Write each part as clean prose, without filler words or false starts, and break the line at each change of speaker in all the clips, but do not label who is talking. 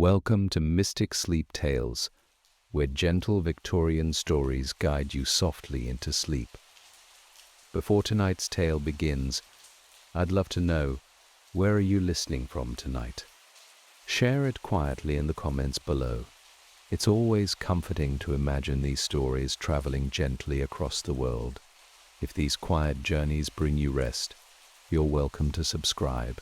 Welcome to Mystic Sleep Tales, where gentle Victorian stories guide you softly into sleep. Before tonight's tale begins, I'd love to know, where are you listening from tonight? Share it quietly in the comments below. It's always comforting to imagine these stories traveling gently across the world. If these quiet journeys bring you rest, you're welcome to subscribe,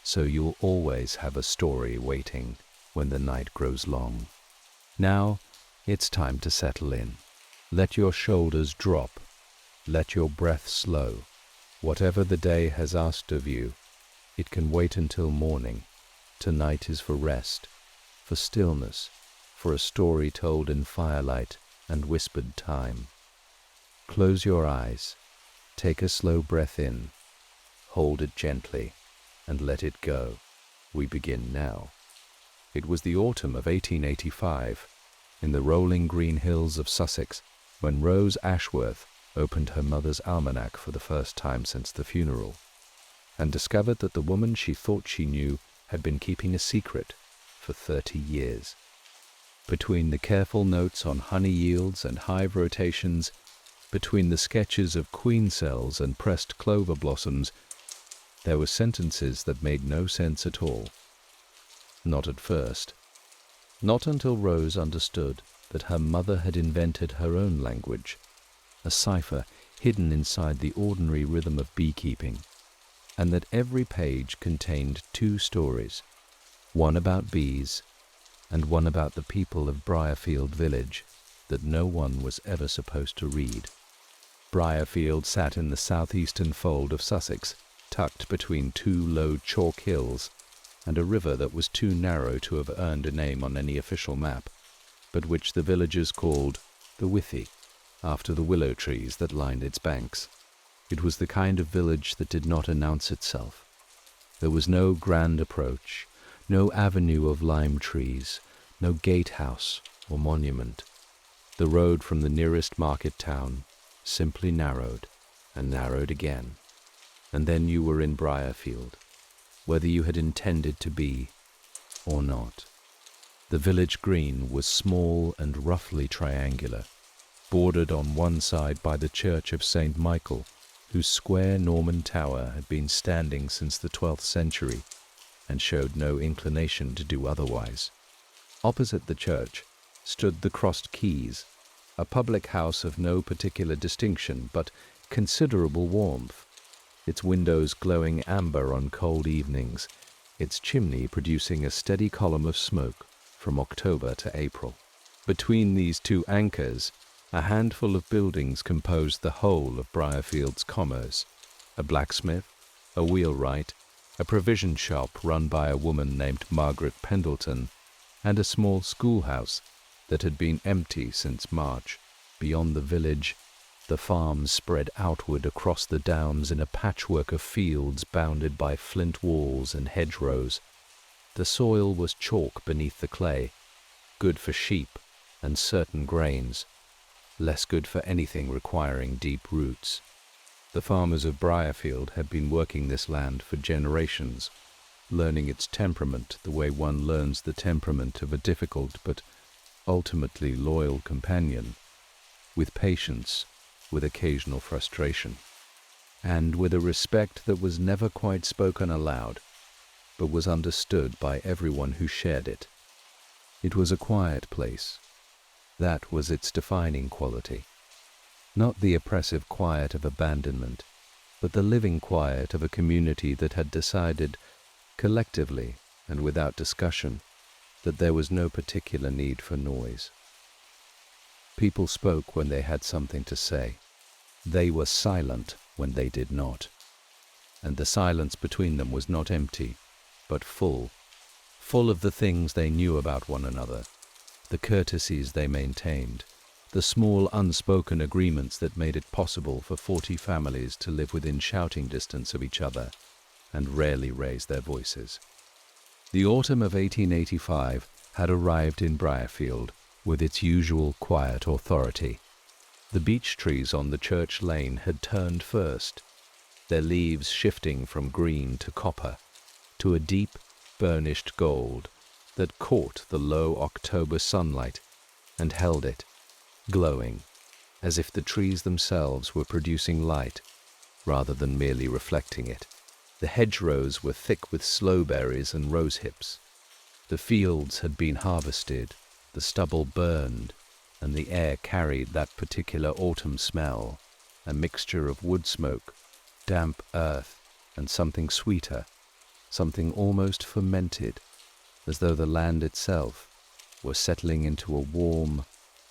so you'll always have a story waiting when the night grows long. Now, it's time to settle in. Let your shoulders drop. Let your breath slow. Whatever the day has asked of you, it can wait until morning. Tonight is for rest, for stillness, for a story told in firelight and whispered time. Close your eyes. Take a slow breath in. Hold it gently and let it go. We begin now. It was the autumn of 1885, in the rolling green hills of Sussex, when Rose Ashworth opened her mother's almanac for the first time since the funeral, and discovered that the woman she thought she knew had been keeping a secret for 30 years. Between the careful notes on honey yields and hive rotations, between the sketches of queen cells and pressed clover blossoms, there were sentences that made no sense at all. Not at first. Not until Rose understood that her mother had invented her own language, a cipher hidden inside the ordinary rhythm of beekeeping, and that every page contained two stories, one about bees and one about the people of Briarfield village that no one was ever supposed to read. Briarfield sat in the southeastern fold of Sussex, tucked between two low chalk hills and a river that was too narrow to have earned a name on any official map, but which the villagers called the Withy, after the willow trees that lined its banks. It was the kind of village that did not announce itself. There was no grand approach, no avenue of lime trees, no gatehouse or monument. The road from the nearest market town simply narrowed and narrowed again, and then you were in Briarfield, whether you had intended to be or not. The village green was small and roughly triangular, bordered on one side by the church of St. Michael, whose square Norman tower had been standing since the 12th century and showed no inclination to do otherwise. Opposite the church stood the Crossed Keys, a public house of no particular distinction but considerable warmth, its windows glowing amber on cold evenings, its chimney producing a steady column of smoke from October to April. Between these two anchors, a handful of buildings composed the whole of Briarfield's commerce: a blacksmith, a wheelwright, a provision shop run by a woman named Margaret Pendleton, and a small schoolhouse that had been empty since March. Beyond the village, the farms spread outward across the downs in a patchwork of fields bounded by flint walls and hedgerows. The soil was chalk beneath the clay, good for sheep and certain grains, less good for anything requiring deep roots. The farmers of Briarfield had been working this land for generations, learning its temperament the way one learns the temperament of a difficult but ultimately loyal companion, with patience, with occasional frustration, and with a respect that was never quite spoken aloud, but was understood by everyone who shared it. It was a quiet place. That was its defining quality. Not the oppressive quiet of abandonment, but the living quiet of a community that had decided, collectively and without discussion, that there was no particular need for noise. People spoke when they had something to say. They were silent when they did not. And the silence between them was not empty, but full of the things they knew about one another, the courtesies they maintained, the small unspoken agreements that made it possible for 40 families to live within shouting distance of each other and rarely raise their voices. The autumn of 1885 had arrived in Briarfield with its usual quiet authority. The beech trees on the church lane had turned first, their leaves shifting from green to copper, to a deep, burnished gold, that caught the low October sunlight and held it, glowing, as if the trees themselves were producing light rather than merely reflecting it. The hedgerows were thick with slowberries and rosehips. The fields had been harvested, the stubble burned, and the air carried that particular autumn smell, a mixture of wood smoke, damp earth, and something sweeter, something almost fermented, as though the land itself were settling into a warm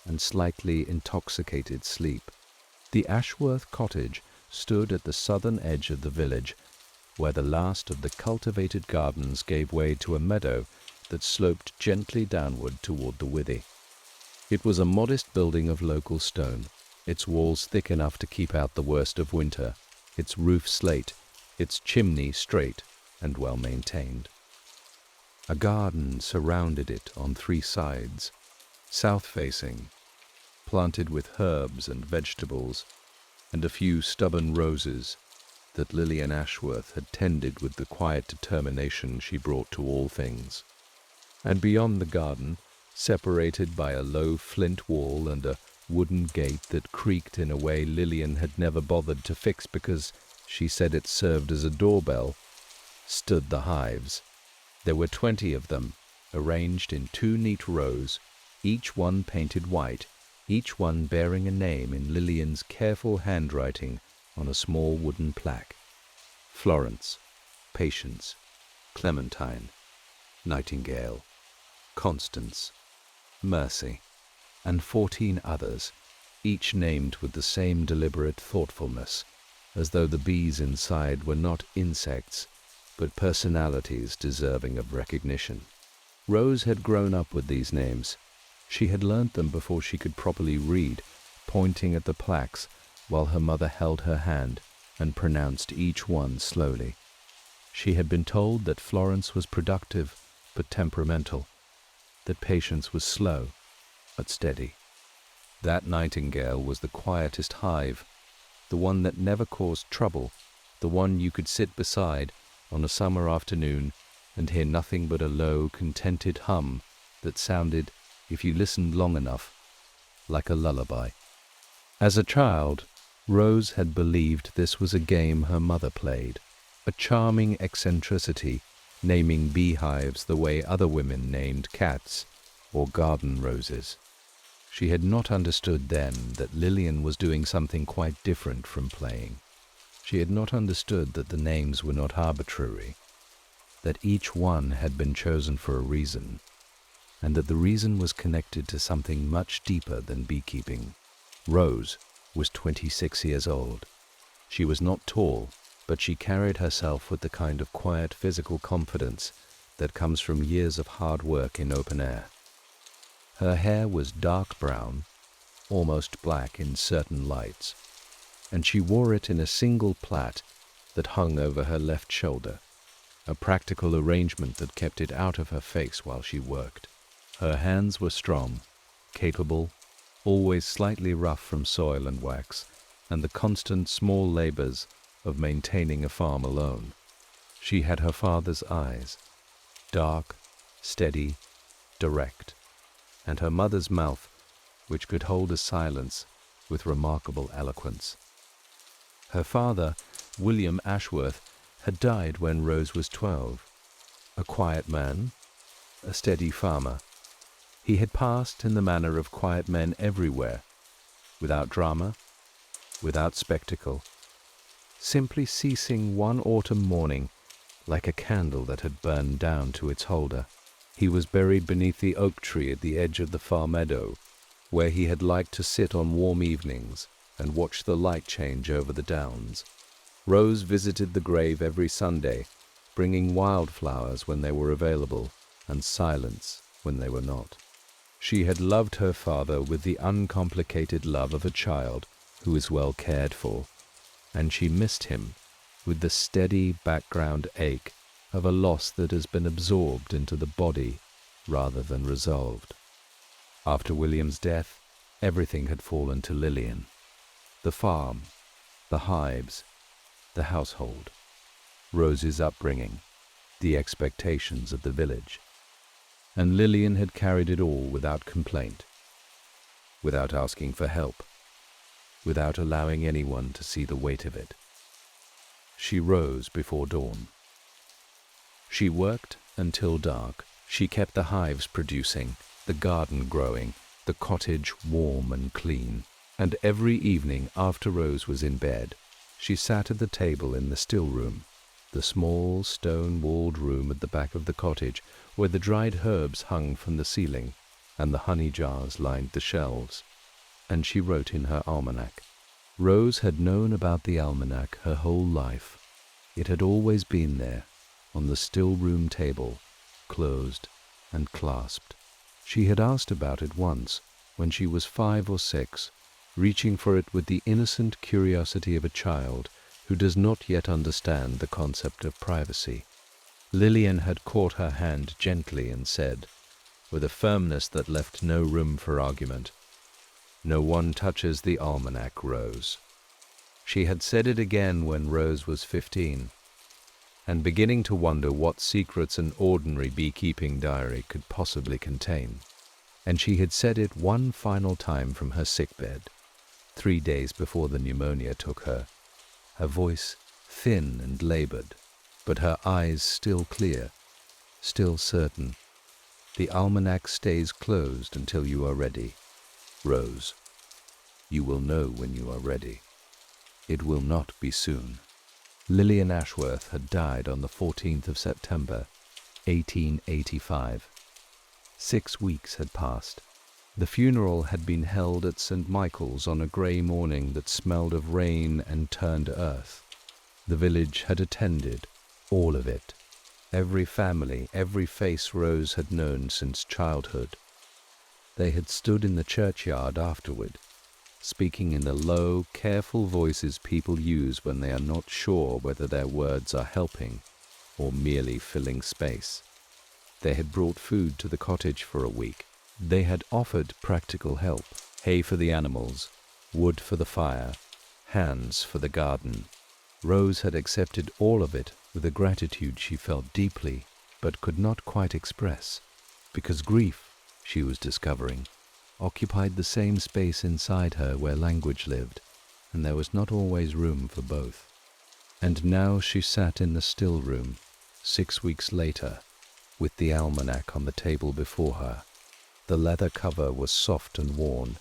and slightly intoxicated sleep. The Ashworth cottage stood at the southern edge of the village, where the last of the cultivated gardens gave way to a meadow that sloped gently downward toward the Withy. It was a modest building of local stone, its walls thick enough to keep out the worst of winter, its roof slate, its chimney straight and well maintained. A garden surrounded it on 3 sides, south-facing, planted with herbs and vegetables, and a few stubborn roses that Lillian Ashworth had tended with the quiet determination she brought to all things. And beyond the garden, separated by a low flint wall and a wooden gate that creaked in a way Lillian had never bothered to fix because she said it served as a doorbell, stood the hives. There were 20 of them, arranged in 2 neat rows, each one painted white, each one bearing a name in Lillian's careful handwriting on a small wooden plaque. Florence, Patience, Clementine, Nightingale, Constance, Mercy, and 14 others, each named with the same deliberate thoughtfulness, as though the bees inside were not insects, but personalities deserving of recognition. Rose had grown up with these names. She had learnt them before she could properly read, pointing at the plaques while her mother held her hand and pronounced each one slowly. She had been told that Florence was productive but temperamental, that Patience was slow but steady. That Nightingale was the quietest hive, the one that never caused trouble, the one you could sit beside on a summer afternoon and hear nothing but a low, contented hum that sounded, if you listened long enough, like a lullaby. As a child, Rose had believed this was a game her mother played, a charming eccentricity, naming beehives the way other women named cats or garden roses. She had not understood then that Lillian was doing something quite different from playing. She had not understood that the names were not arbitrary, that each one had been chosen for a reason, and that the reason was connected to something much deeper than beekeeping. Rose was 26 years old. She was not tall, but she carried herself with the kind of quiet physical confidence that comes from years of hard work in open air. Her hair was dark brown, almost black in certain lights, and she wore it in a single plait that hung over her left shoulder, a practical arrangement that kept it out of her face while she worked. Her hands were strong, capable, always slightly rough from soil and wax, and the constant small labors of maintaining a farm alone. She had her father's eyes, dark, steady, direct, and her mother's mouth, which could hold a silence with remarkable eloquence. Her father, William Ashworth, had died when Rose was 12. A quiet man, a steady farmer. He had passed in the manner of quiet men everywhere, without drama, without spectacle, simply ceasing one autumn morning like a candle that had burned down to its holder. He was buried beneath the oak tree at the edge of the far meadow, where he had liked to sit on warm evenings and watch the light change over the downs. Rose visited the grave every Sunday, bringing wildflowers when they were available and silence when they were not. She had loved her father with the uncomplicated love of a child who is well cared for, and she missed him with the steady background ache of a loss that has been absorbed into the body rather than resolved. After William's death, everything had fallen to Lillian. The farm, the hives, the household, Rose's upbringing, the expectations of the village. and Lillian had carried it all without complaint, without asking for help, without allowing anyone to see the weight of it. She rose before dawn. She worked until dark. She kept the hives producing, the garden growing, the cottage warm and clean. And every evening after Rose was in bed, she sat at the table in the still room, the small stone-walled room at the back of the cottage where the dried herbs hung from the ceiling and the honey jars lined the shelves. And she wrote in her almanac. Rose had known about the almanac her whole life. It had always been there, on the still room table, closed and clasped. She had asked about it once, when she was 5 or 6, reaching for it with the innocent curiosity of a child who does not yet understand the concept of privacy. Lillian had caught her hand gently and said, with a firmness that left no room for argument, "No one touches the almanac, Rose." She had said it again when Rose was 15, and beginning to wonder what secrets an ordinary beekeeping diary could possibly contain. And she had said it one final time from her sickbed, 3 days before the pneumonia took her, her voice thin and labored, but her eyes still clear, still certain. "The almanac stays closed until you are ready, Rose. You will know when you are ready. It will not be soon." Lillian Ashworth had died on the 14th of September, 1885. 6 weeks had passed. The funeral had been held at St. Michael's on a grey morning that smelled of rain and turned earth. The village had attended, all of it. Every family, every face Rose had known since childhood. They had stood in the churchyard afterward, speaking in the low, careful voices people use when they are not sure whether their words are helping or merely filling space. They had brought food to the cottage for a week. They had offered practical help, hay for the animals, wood for the fire, hands for the garden. Rose had accepted all of it with a gratitude she felt deeply but could not quite express, because grief, she was discovering, occupied the same space inside her where language lived, and there was not always room for both. And now she sat in the still room, 6 weeks later, with the almanac on the table before her. The leather cover was soft and worn,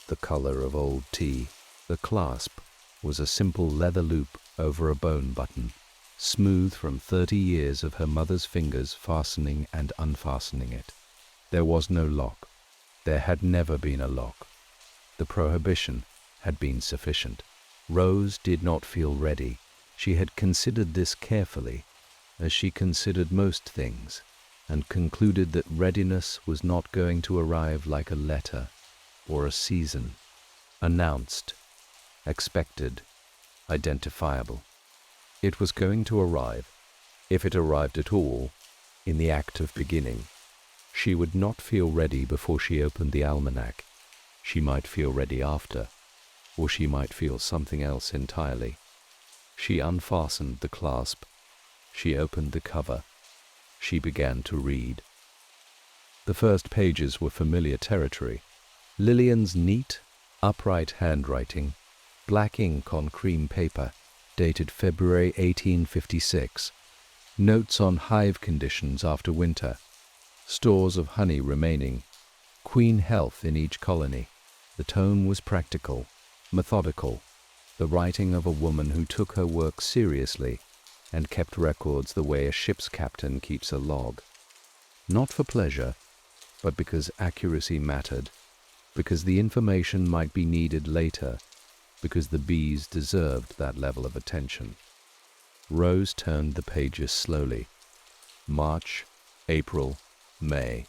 the color of old tea. The clasp was a simple leather loop over a bone button, smooth from 30 years of her mother's fingers fastening and unfastening it. There was no lock. There had never been a lock. The prohibition had been sufficient. Rose did not feel ready. She had considered this carefully, as she considered most things, and concluded that readiness was not going to arrive like a letter or a season, announced, expected, identifiable. It was going to arrive, if it arrived at all, in the act of beginning. She would not feel ready before she opened the almanac. She might feel ready after, or she might feel something else entirely. She unfastened the clasp. She opened the cover. She began to read. The first pages were familiar territory. Lillian's neat, upright handwriting, black ink on cream paper, dated February 1856. Notes on hive conditions after winter. Stores of honey remaining. Queen health in each colony. The tone was practical, methodical, the writing of a woman who took her work seriously and kept records the way a ship's captain keeps a log. Not for pleasure, but because accuracy mattered, because the information might be needed later, because the bees deserved that level of attention. Rose turned the pages slowly. March, April, May.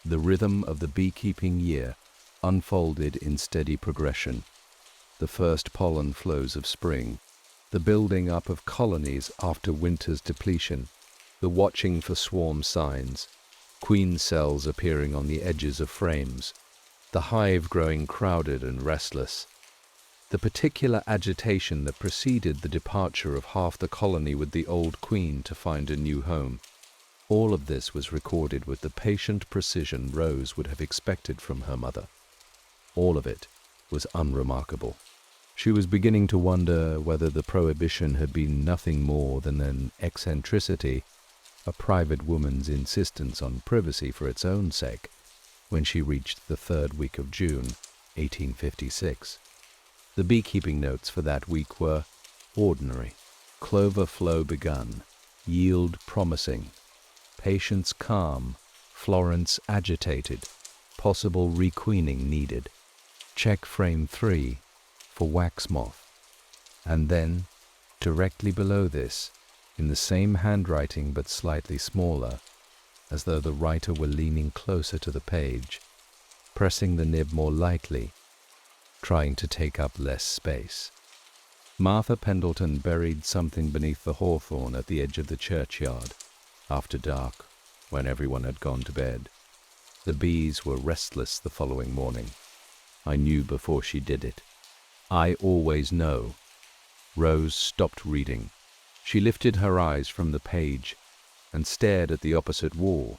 The rhythm of the beekeeping year unfolded in steady progression. The first pollen flows of spring, the building up of colonies after winter's depletion, the watching for swarm signs, queen cells appearing on the edges of frames, the hive growing crowded and restless, the particular agitation that preceded the departure of half the colony with the old queen to find a new home. All of this was recorded with the patient precision Rose would have expected from her mother. All of it was unremarkable. She was beginning to wonder whether the prohibition had been nothing more than an eccentricity, a private woman's insistence on privacy for its own sake, when she reached the 3rd week of June, 1856. The beekeeping notes for that week were ordinary, clover flow begun, yield promising, patience calm, Florence agitated, possible requeening needed, check frame 3 for wax moth. And then, directly below this, in the same handwriting but slightly smaller, as though the writer were leaning closer to the page, pressing the nib more lightly, trying to take up less space. Martha Pendleton buried something beneath the hawthorn at the edge of the churchyard, after dark, when everyone had gone to bed. The bees were restless the following morning. I knew before she did it. I always know. Rose stopped reading. She lifted her eyes from the page and stared at the opposite wall,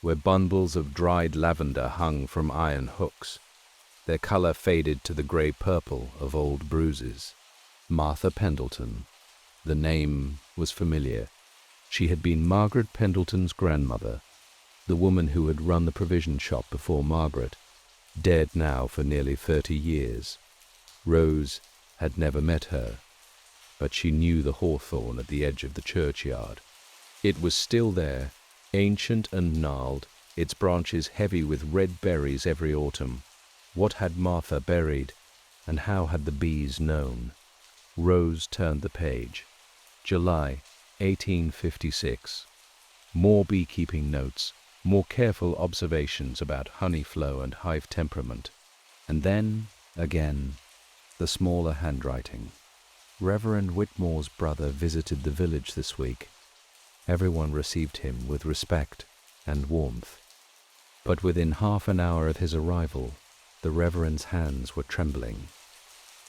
where bundles of dried lavender hung from iron hooks. Their color faded to the grey-purple of old bruises. Martha Pendleton. The name was familiar. She had been Margaret Pendleton's grandmother, the woman who had run the provision shop before Margaret, dead now for nearly 30 years. Rose had never met her, but she knew the hawthorn at the edge of the churchyard. It was still there, ancient and gnarled, its branches heavy with red berries every autumn. What had Martha buried, and how had the bees known? Rose turned the page. July 1856. More beekeeping notes, more careful observations about honey flow and hive temperament. And then, again, the smaller handwriting. Reverend Whitmore's brother visited the village this week. Everyone received him with respect and warmth. But within half an hour of his arrival, the Reverend's hands were trembling.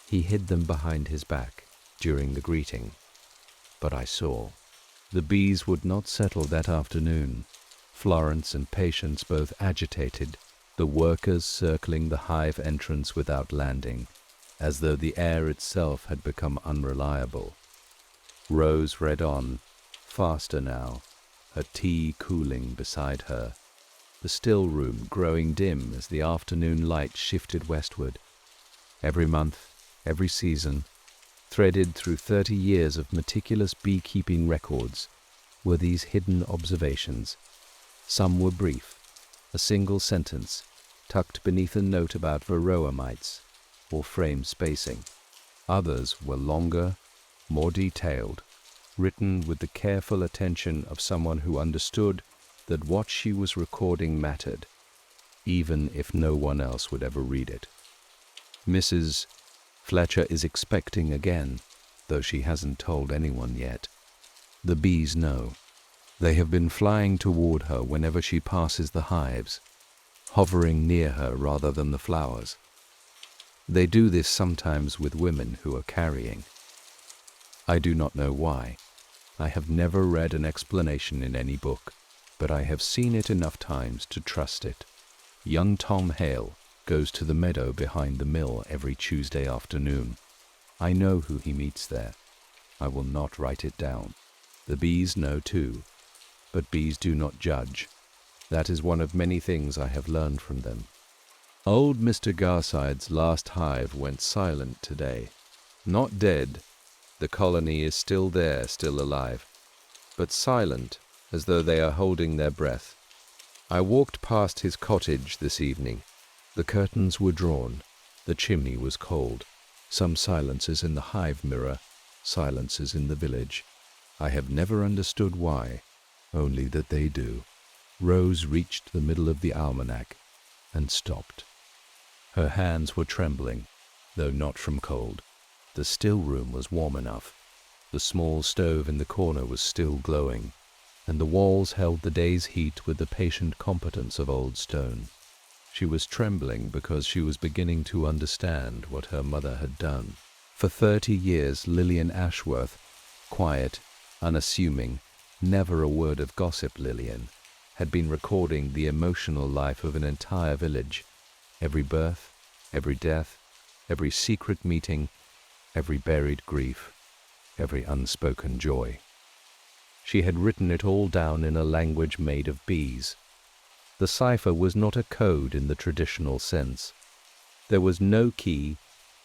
He hid them behind his back during the greeting. But I saw. The bees would not settle that afternoon. Florence and Patience both agitated, the workers circling the hive entrance without landing, as though the air itself had become unreliable. Rose read on, faster now, her tea cooling beside her, the still room growing dim as the afternoon light shifted westward. Every month, every season, threaded through 30 years of meticulous beekeeping records, were these hidden observations. Some were brief, a single sentence, tucked beneath a note about varroa mites, or frame spacing. Others were longer, more detailed, written with the careful attention of someone who understood that what she was recording mattered, even if no one else would ever read it. Mrs. Fletcher is expecting again, though she hasn't told anyone yet. The bees know. They have been flying toward her whenever she passes the hives, hovering near her rather than the flowers. They do this sometimes with women who are carrying. I do not know why. I have never read an explanation in any book, but I have seen it enough times to trust it. Young Tom Hale goes to the meadow behind the mill every Tuesday afternoon. I know who he meets there. I will not write it down. The bees know too, but bees do not judge. That is one of many things I have learned from them. Old Mr. Garside's last hive went silent today. Not dead. The colony is still there, still alive, but silent, as though they are holding their breath. I walked past his cottage this evening. The curtains were drawn. The chimney was cold. Some silences in the hive mirror, silences in the village. I have never understood why, only that they do. Rose reached the middle of the almanac and stopped. Her hands were trembling, though not from cold. The still room was warm enough. The small stove in the corner was still glowing, and the walls held the day's heat with the patient competence of old stone. She was trembling because she was beginning to understand what her mother had done. For 30 years Lillian Ashworth, quiet, unassuming, never a word of gossip. Lillian had been recording the emotional life of an entire village, every birth, every death, every secret meeting, every buried grief, every unspoken joy. She had written it all down in a language made of bees. The cipher was not a code in the traditional sense. There was no key,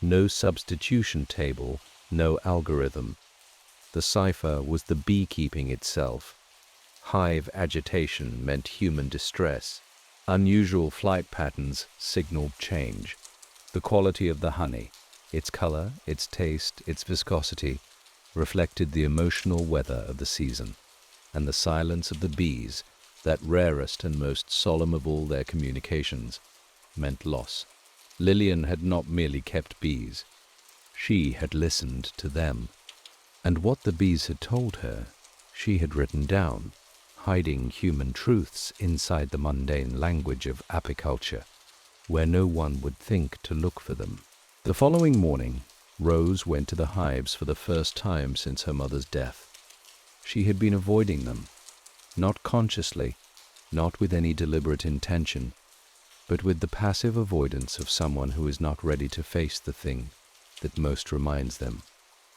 no substitution table, no algorithm. The cipher was the beekeeping itself. Hive agitation meant human distress. Unusual flight patterns signaled change. The quality of the honey, its color, its taste, its viscosity, reflected the emotional weather of the season, and the silence of the bees, that rarest and most solemn of all their communications, meant loss. Lillian had not merely kept bees. She had listened to them. And what the bees had told her, she had written down, hiding human truths inside the mundane language of apiculture, where no one would think to look for them. The following morning, Rose went to the hives for the first time since her mother's death. She had been avoiding them, not consciously, not with any deliberate intention, but with the passive avoidance of someone who is not ready to face the thing that most reminds them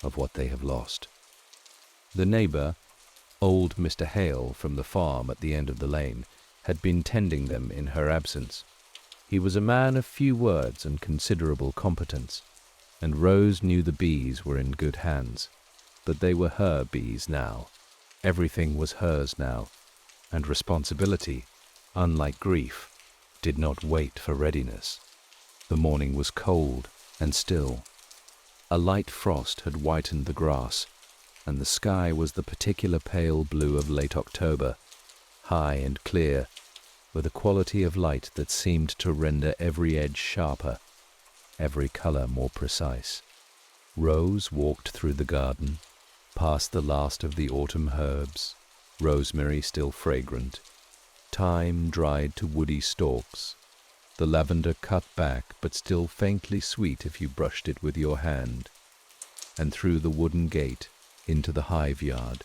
of what they have lost. The neighbor, old Mr. Hale from the farm at the end of the lane, had been tending them in her absence. He was a man of few words and considerable competence, and Rose knew the bees were in good hands. But they were her bees now. Everything was hers now, and responsibility, unlike grief, did not wait for readiness. The morning was cold and still. A light frost had whitened the grass, and the sky was the particular pale blue of late October, high and clear, with a quality of light that seemed to render every edge sharper, every color more precise. Rose walked through the garden, past the last of the autumn herbs, rosemary still fragrant, thyme dried to woody stalks, the lavender cut back but still faintly sweet if you brushed it with your hand, and through the wooden gate into the hive yard.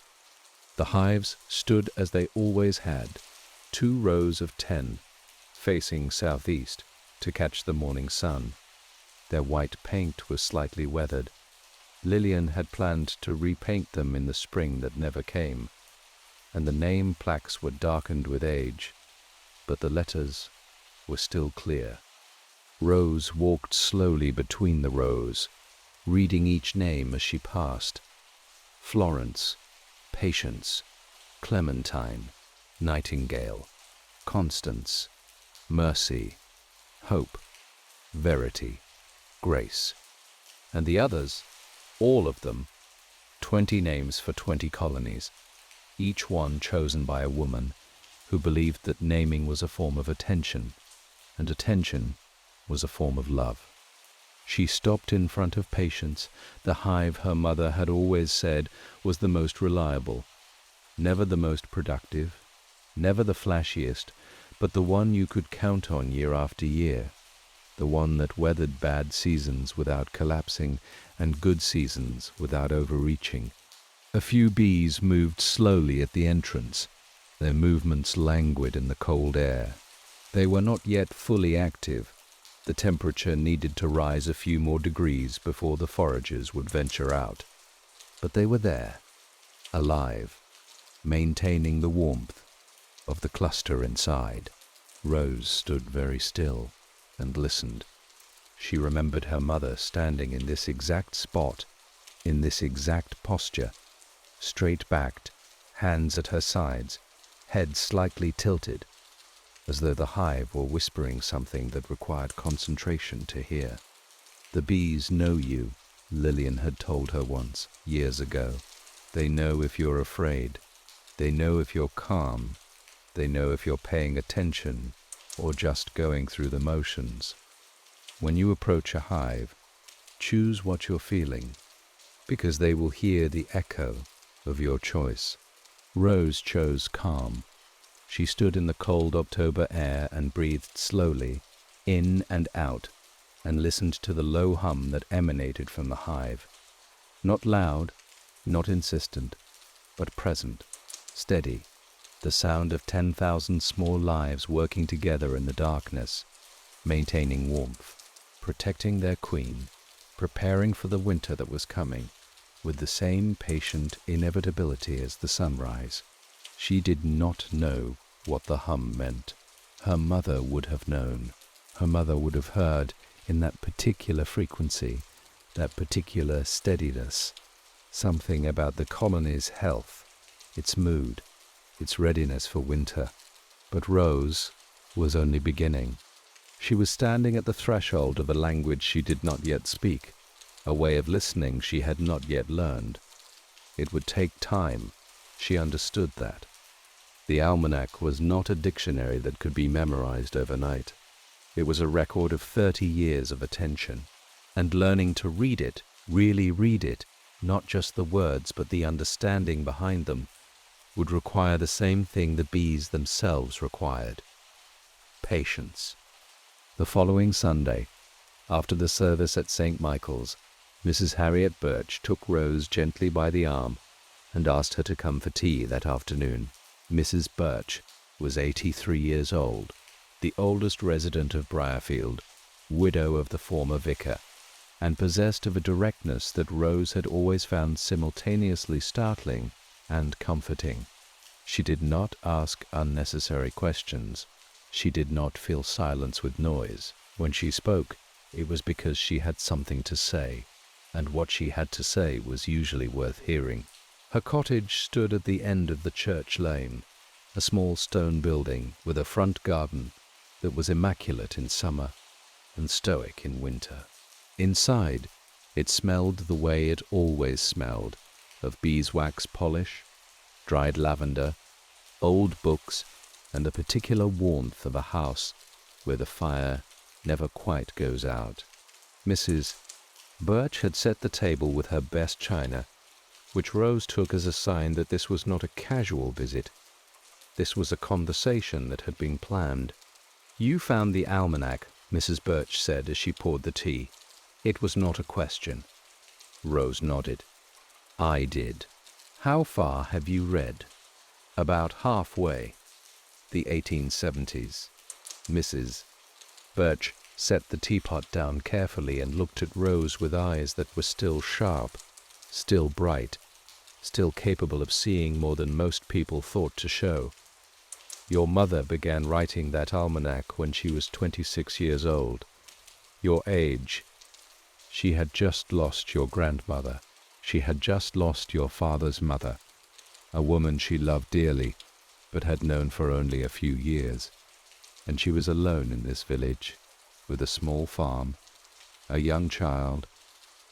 The hives stood as they always had, 2 rows of 10, facing southeast to catch the morning sun. Their white paint was slightly weathered. Lillian had planned to repaint them in the spring that never came, and the name plaques were darkened with age, but the letters were still clear. Rose walked slowly between the rows, reading each name as she passed. Florence, Patience, Clementine, Nightingale, Constance, Mercy, Hope, Verity, Grace. And the others, all of them, 20 names for 20 colonies, each one chosen by a woman who believed that naming was a form of attention, and attention was a form of love. She stopped in front of Patience, the hive her mother had always said was the most reliable, never the most productive, never the flashiest, but the one you could count on year after year, the one that weathered bad seasons without collapsing and good seasons without overreaching. A few bees moved slowly at the entrance, their movements languid in the cold air. They were not yet fully active. The temperature needed to rise a few more degrees before the foragers would venture out. But they were there, alive, maintaining the warmth of the cluster inside. Rose stood very still and listened. She remembered her mother standing in this exact spot, in this exact posture, straight-backed, hands at her sides, head slightly tilted, as though the hive were whispering something that required concentration to hear. "The bees know you," Lillian had told her once, years ago. "They know if you're afraid. They know if you're calm. They know if you're paying attention or just going through the motions. When you approach a hive, choose what you're feeling, because they will hear the echo of your choice." Rose chose calm. She stood in the cold October air and breathed slowly, in and out, and listened to the low hum that emanated from the hive. Not loud, not insistent, but present, steady, the sound of 10,000 small lives working together in the darkness, maintaining warmth, protecting their queen, preparing for the winter that was coming, with the same patient inevitability as the sunrise. She did not know what the hum meant. Her mother would have known. Her mother would have heard in that particular frequency, that particular steadiness, something about the colony's health, its mood, its readiness for winter. But Rose was only beginning. She was standing at the threshold of a language she did not yet speak, a way of listening she had not yet learned. It would take time. She understood that. The Almanac was not a dictionary that could be memorized overnight. It was a record of 30 years of attention, and learning to read it, really read it, not just the words but the understanding behind them, would require the same thing the bees themselves required: patience. The following Sunday, after the service at St. Michael's, Mrs. Harriet Birch took Rose gently by the arm and asked her to come for tea that afternoon. Mrs. Birch was 83 years old, the oldest resident of Briarfield, widow of the former vicar, and possessed of a directness that Rose had always found simultaneously startling and comforting. She did not ask unnecessary questions. She did not fill silence with noise. When she spoke, it was because she had something to say, and what she had to say was usually worth hearing. Her cottage stood at the end of the church lane, a small stone building with a front garden that was immaculate in summer and stoic in winter. Inside, it smelled the way it always smelled, of beeswax polish, dried lavender, old books, and the particular warmth of a house where the fire never quite goes out. Mrs. Birch had set the table with her best china, which Rose took as a sign that this was not a casual visit. This was a conversation that had been planned. "You found the Almanac," Mrs. Birch said as she poured the tea. It was not a question. Rose nodded. "I did. How far have you read?" "About halfway. The 1870s. Mrs. Birch set the teapot down carefully and looked at Rose with eyes that were still sharp, still bright, still capable of seeing more than most people thought to show. "Your mother began writing that almanac when she was 26 years old. Your age. She had just lost your grandmother. She had just lost your father's mother, a woman she loved dearly, but had known for only a few years. And she was alone in this village, with a small farm, a young child,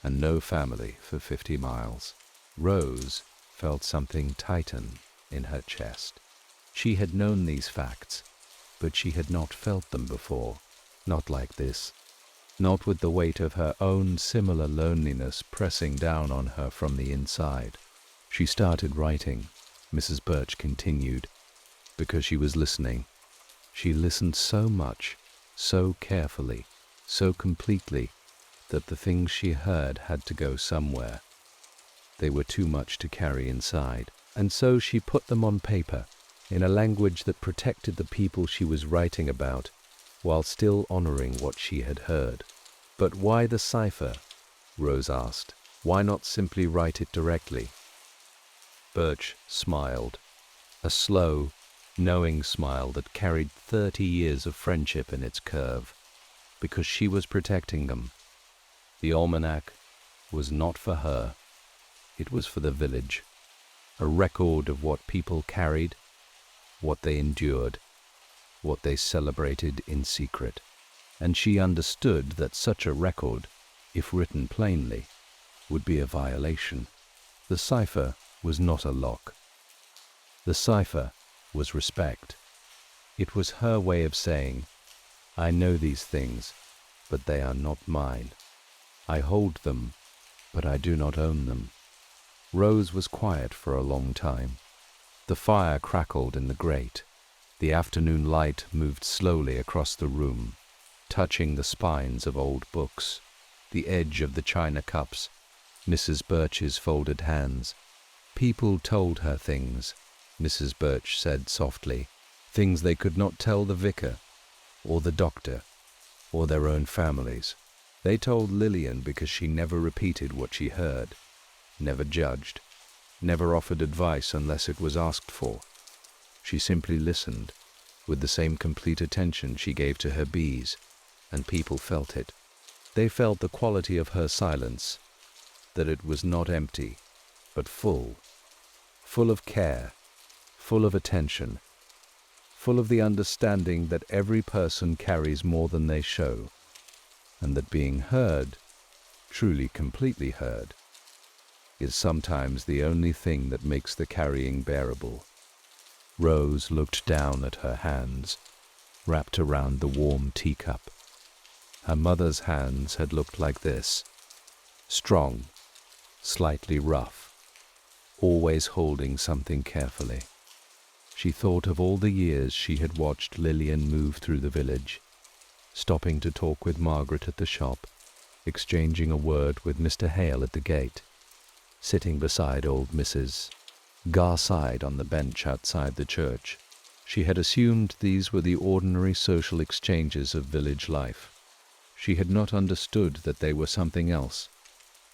and no family for 50 miles. Rose felt something tighten in her chest. She had known these facts, but she had not felt them before, not like this, not with the weight of her own similar loneliness pressing down on her from the inside. She started writing, Mrs. Birch continued, because she was listening. She listened so much, so carefully, so completely, that the things she heard had to go somewhere. They were too much to carry inside, and so she put them on paper, in a language that protected the people she was writing about, while still honoring what she had heard. "But why the cipher?" Rose asked. "Why not simply write it directly?" Birch smiled, a slow, knowing smile that carried 30 years of friendship in its curve, because she was protecting them. The almanac was not for her. It was for the village, a record of what people carried, what they endured, what they celebrated in secret. And she understood that such a record, if written plainly, would be a violation. The cipher was not a lock. The cipher was respect. It was her way of saying, "I know these things, but they are not mine. I hold them, but I do not own them." Rose was quiet for a long time. The fire crackled in the grate. The afternoon light moved slowly across the room, touching the spines of old books, the edge of the china cups, Mrs. Birch's folded hands. People told her things, Mrs. Birch said softly. Things they could not tell the vicar, or the doctor, or their own families. They told Lillian because she never repeated what she heard, never judged, never offered advice unless it was asked for. She simply listened, with the same complete attention she gave to her bees, and people felt it. They felt the quality of her silence, that it was not empty, but full of care, full of attention, full of the understanding that every person carries more than they show, and that being heard, truly completely heard, is sometimes the only thing that makes the carrying bearable. Rose looked down at her hands, wrapped around the warm teacup. Her mother's hands had looked like this, strong, slightly rough, always holding something carefully. She thought of all the years she had watched Lillian move through the village, stopping to talk with Margaret at the shop, exchanging a word with Mr. Hale at the gate, sitting beside old Mrs. Garside on the bench outside the church. She had assumed these were the ordinary social exchanges of village life. She had not understood that they were something else,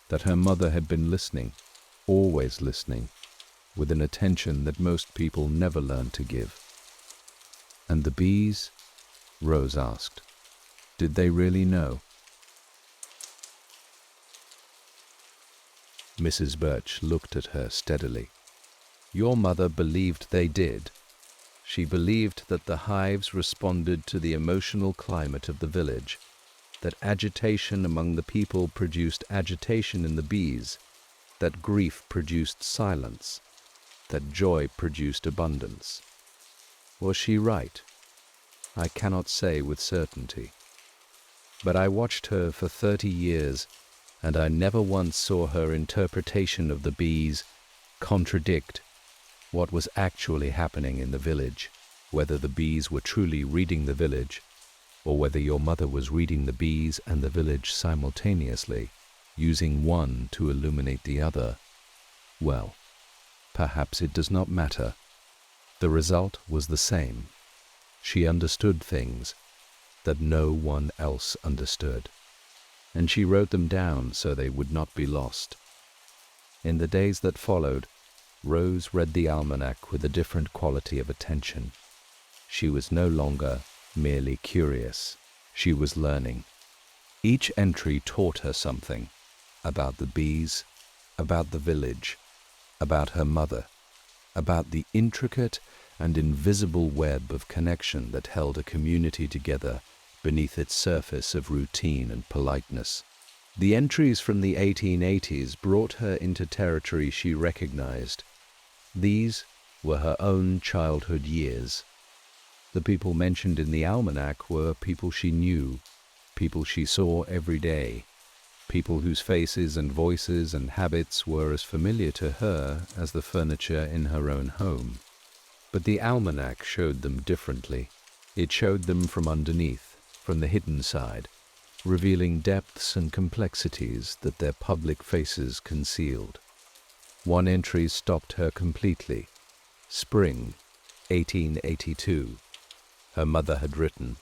that her mother had been listening, always listening, with an attention that most people never learn to give. And the bees? Rose asked. Did they really know? Mrs. Birch looked at her steadily. Your mother believed they did. She believed that the hives responded to the emotional climate of the village, that agitation among the people produced agitation in the bees, that grief produced silence, that joy produced abundance. Was she right? I cannot say with certainty. But I watched her for 30 years, and I never once saw her interpretation of the bees contradict what was actually happening in the village, whether the bees were truly reading the village, or whether your mother was reading the bees and the village simultaneously, using one to illuminate the other. Well, perhaps it does not matter. The result was the same. She understood things that no one else understood, and she wrote them down so they would not be lost. In the days that followed, Rose read the Almanac with a different quality of attention. She was no longer merely curious. She was learning. Each entry taught her something about the bees, about the village, about her mother, about the intricate and invisible web of connection that held a community together beneath its surface of routine and politeness. The entries from the 1880s brought her into territory she recognized. These were her own childhood years. The people mentioned in the Almanac were people she knew, people she saw every day, people whose faces and voices and habits were as familiar to her as the furniture in her own home. But the Almanac showed them differently. It showed them from underneath, from the hidden side, revealing depths and complexities that their public faces concealed. One entry stopped her completely. Spring, 1882. Her mother had written,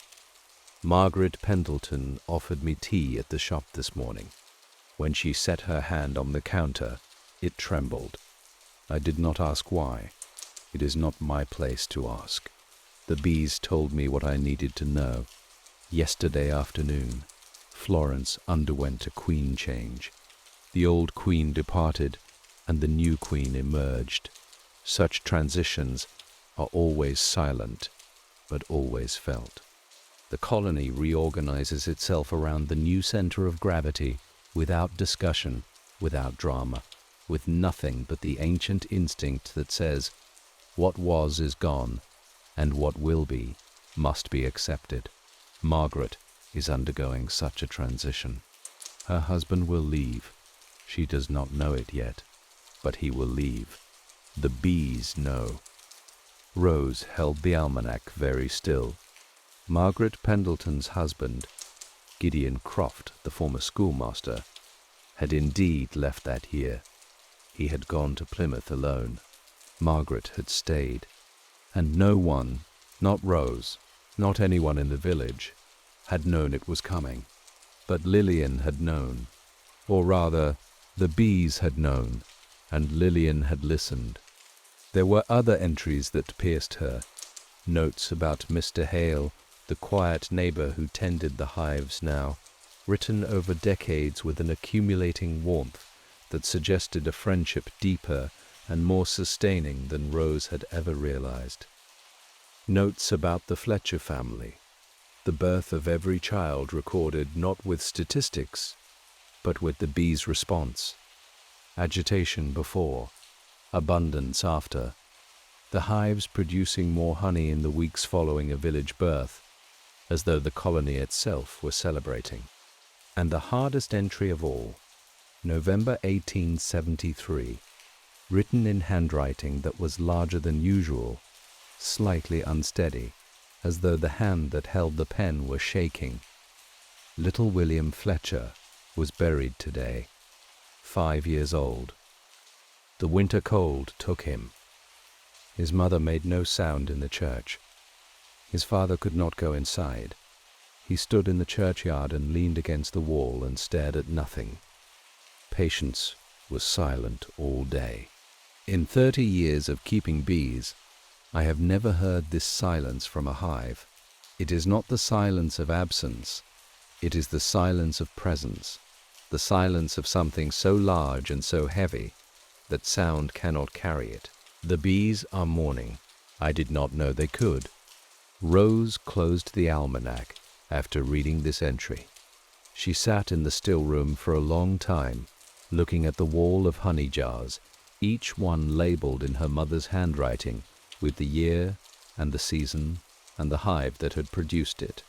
Margaret Pendleton offered me tea at the shop this morning. When she set her hand on the counter, it trembled. I did not ask why. It is not my place to ask. The bees told me what I needed to know. Yesterday afternoon, Florence underwent a queen change. The old queen departed, and the new queen emerged. Such transitions are always silent, but always felt. The colony reorganizes itself around the new center of gravity, without discussion, without drama, with nothing but the ancient instinct that says, what was is gone, and what will be must be accepted. Margaret is undergoing such a transition. Her husband will leave. She does not know it yet, but he will leave. The bees know. Rose held the Almanac very still. Margaret Pendleton's husband, Gideon Croft, the former schoolmaster, had indeed left that year. He had gone to Plymouth alone. Margaret had stayed, and no one, not Rose, not anyone in the village, had known it was coming. But Lillian had known, or rather, the bees had known, and Lillian had listened. There were other entries that pierced her, notes about Mr. Hale, the quiet neighbor who tended the hives now, written over decades with an accumulating warmth that suggested a friendship deeper and more sustaining than Rose had ever realized. Notes about the Fletcher family, the birth of every child recorded not with statistics, but with the bees' response. Agitation before, abundance after, the hives producing more honey in the weeks following a village birth, as though the colony itself were celebrating. And the hardest entry of all, November 1873, written in handwriting that was larger than usual, slightly unsteady, as though the hand that held the pen were shaking. Little William Fletcher was buried today, 5 years old. The winter cold took him. His mother made no sound in the church. His father could not go inside. He stood in the churchyard and leaned against the wall and stared at nothing. Patience was silent all day. In 30 years of keeping bees, I have never heard this silence from a hive. It is not the silence of absence. It is the silence of presence, the silence of something so large and so heavy that sound cannot carry it. The bees are mourning. I did not know they could. Rose closed the almanac after reading this entry. She sat in the still room for a long time, looking at the wall of honey jars, each one labeled in her mother's handwriting with the year and the season and the hive that had produced it.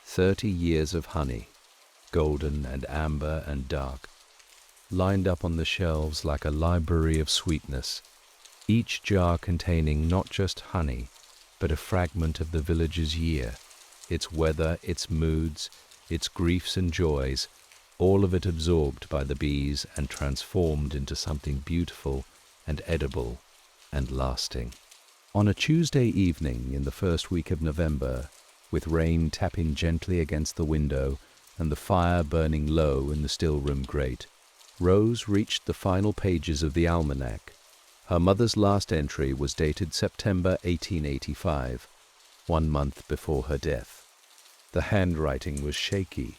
30 years of honey, golden and amber and dark, lined up on the shelves like a library of sweetness, each jar containing not just honey, but a fragment of the village's year, its weather, its moods, its griefs and joys, all of it absorbed by the bees and transformed into something beautiful and edible and lasting. On a Tuesday evening in the first week of November, with rain tapping gently against the window and the fire burning low in the still-room grate, Rose reached the final pages of the almanac. Her mother's last entry was dated September 1885, 1 month before her death. The handwriting was shaky,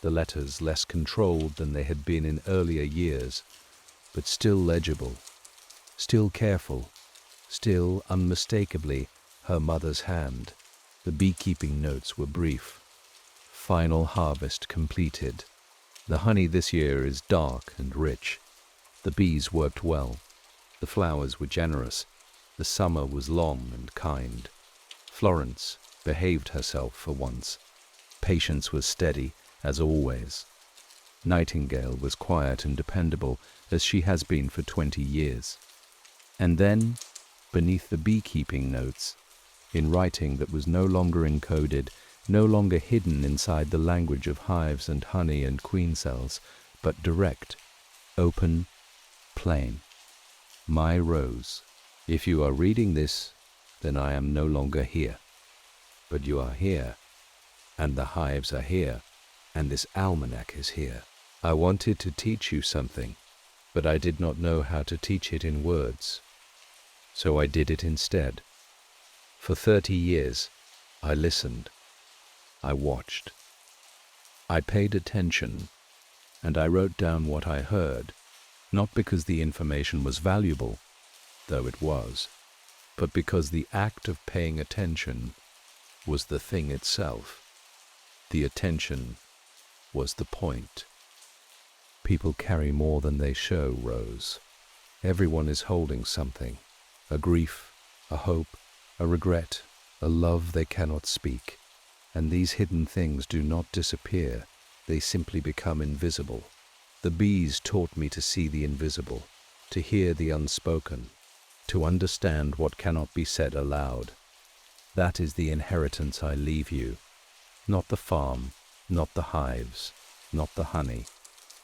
the letters less controlled than they had been in earlier years, but still legible, still careful, still unmistakably her mother's hand. The beekeeping notes were brief. Final harvest completed. The honey this year is dark and rich. The bees worked well. The flowers were generous. The summer was long and kind. Florence behaved herself for once. Patience was steady, as always. Nightingale was quiet and dependable, as she has been for 20 years. And then, beneath the beekeeping notes, in writing that was no longer encoded, no longer hidden inside the language of hives and honey and queen cells, but direct, open, plain. My Rose, if you are reading this, then I am no longer here. But you are here, and the hives are here, and this almanac is here. I wanted to teach you something, but I did not know how to teach it in words. So I did it instead. For 30 years, I listened. I watched. I paid attention, and I wrote down what I heard, not because the information was valuable, though it was, but because the act of paying attention was the thing itself. The attention was the point. People carry more than they show, Rose. Everyone is holding something, a grief, a hope, a regret, a love they cannot speak. And these hidden things do not disappear, they simply become invisible. The bees taught me to see the invisible, to hear the unspoken, to understand what cannot be said aloud. That is the inheritance I leave you. Not the farm, not the hives, not the honey.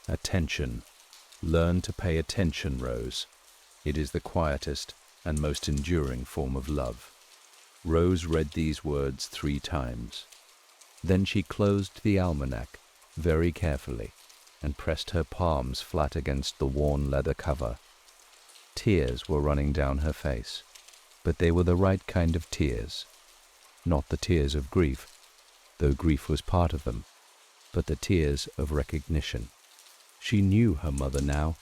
Attention. Learn to pay attention, Rose. It is the quietest, and most enduring form of love. Rose read these words 3 times. Then she closed the almanac very carefully and pressed her palms flat against the worn leather cover. Tears were running down her face, but they were the right kind of tears. Not the tears of grief, though grief was part of them, but the tears of recognition. She knew her mother now.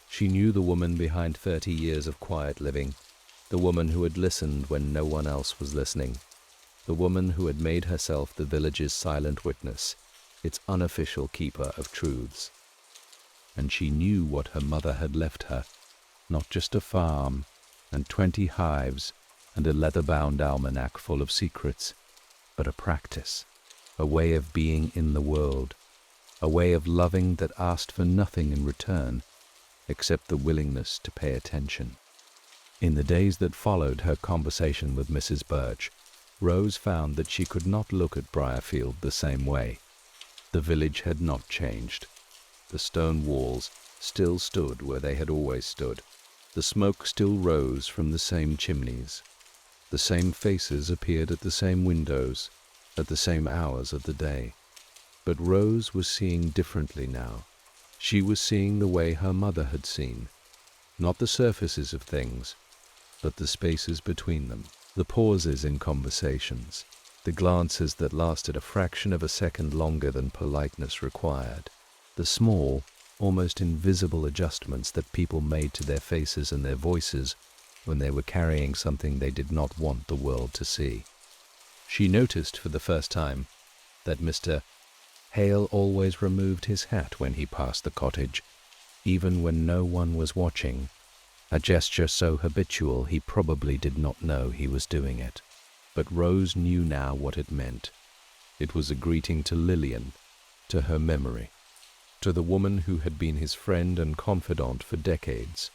She knew the woman behind 30 years of quiet living, the woman who had listened when no one else was listening, the woman who had made herself the village's silent witness, its unofficial keeper of truths. And she knew what her mother had left her, not just a farm and 20 hives and a leather-bound almanac full of secrets, but a practice, a way of being in the world, a way of loving that asked for nothing in return except the willingness to pay attention. In the days that followed her conversation with Mrs. Birch, Rose found that she could not look at Briarfield the same way. The village had not changed. The stone walls still stood where they had always stood. The smoke still rose from the same chimneys. The same faces appeared at the same windows, at the same hours of the day. But Rose was seeing differently now. She was seeing the way her mother had seen, not the surfaces of things, but the spaces between them, the pauses in conversations, the glances that lasted a fraction of a second longer than politeness required, the small, almost invisible adjustments that people made to their faces and their voices when they were carrying something they did not want the world to see. She noticed for the first time that Mr. Hale always removed his hat when he passed the cottage, even when no one was watching, a gesture so habitual he probably did not know he was doing it. But Rose knew now what it meant. It was a greeting to Lillian, to her memory, to the woman who had been his friend and confidant for decades,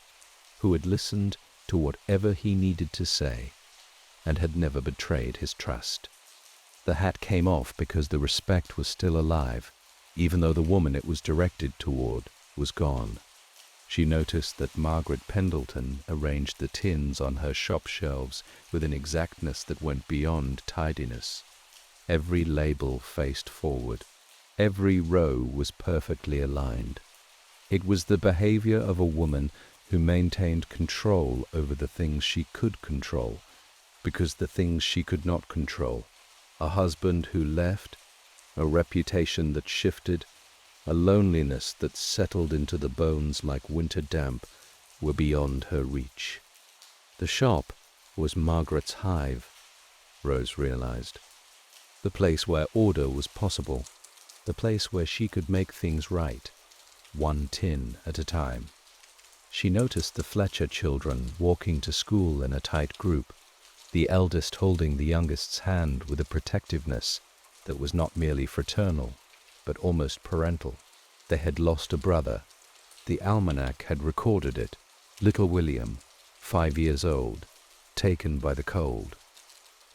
who had listened to whatever he needed to say and had never betrayed his trust. The hat came off because the respect was still alive, even though the woman it was directed toward was gone. She noticed that Margaret Pendleton arranged the tins on her shop shelves with an exactness that went beyond tidiness. Every label faced forward. Every row was perfectly aligned. It was the behavior of a woman who maintained control over the things she could control, because the things she could not control, a husband who left, a reputation that shifted, a loneliness that settled into the bones like winter damp, were beyond her reach. The shop was Margaret's hive, Rose realized. The place where order was possible, the place where she could make things right, one tin at a time. She noticed the Fletcher children walking to school in a tight group, the eldest holding the youngest's hand with a protectiveness that was not merely fraternal, but almost parental. They had lost a brother. The almanac had recorded it, little William, 5 years old, taken by the cold.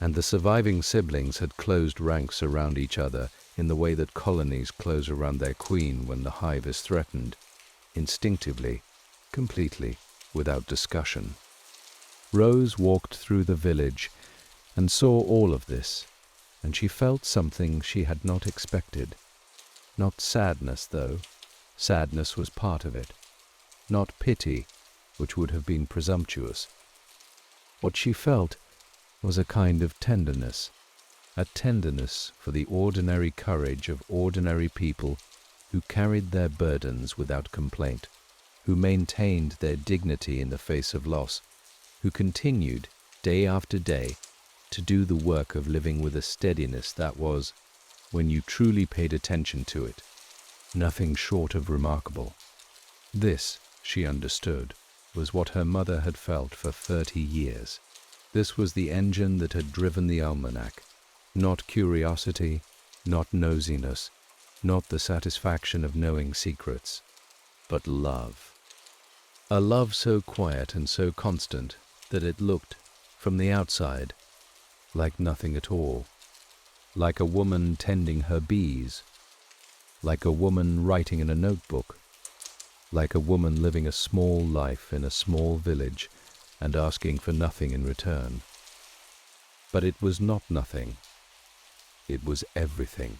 And the surviving siblings had closed ranks around each other in the way that colonies close around their queen when the hive is threatened, instinctively, completely, without discussion. Rose walked through the village and saw all of this, and she felt something she had not expected. Not sadness, though. Sadness was part of it. Not pity, which would have been presumptuous. What she felt was a kind of tenderness, a tenderness for the ordinary courage of ordinary people who carried their burdens without complaint, who maintained their dignity in the face of loss, who continued, day after day, to do the work of living with a steadiness that was, when you truly paid attention to it, nothing short of remarkable. This, she understood, was what her mother had felt for 30 years. This was the engine that had driven the almanac, not curiosity, not nosiness, not the satisfaction of knowing secrets, but love. A love so quiet and so constant that it looked, from the outside, like nothing at all, like a woman tending her bees, like a woman writing in a notebook, like a woman living a small life in a small village and asking for nothing in return. But it was not nothing. It was everything.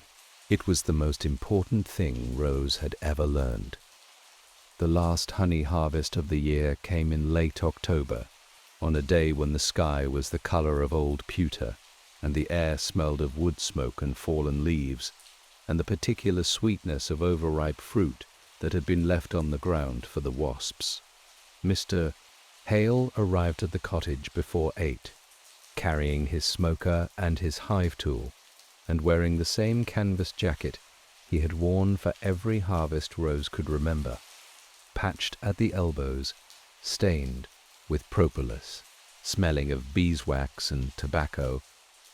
It was the most important thing Rose had ever learned. The last honey harvest of the year came in late October, on a day when the sky was the color of old pewter, and the air smelled of wood smoke and fallen leaves, and the particular sweetness of overripe fruit that had been left on the ground for the wasps. Mr. Hale arrived at the cottage before 8, carrying his smoker and his hive tool, and wearing the same canvas jacket he had worn for every harvest Rose could remember, patched at the elbows, stained with propolis, smelling of beeswax and tobacco,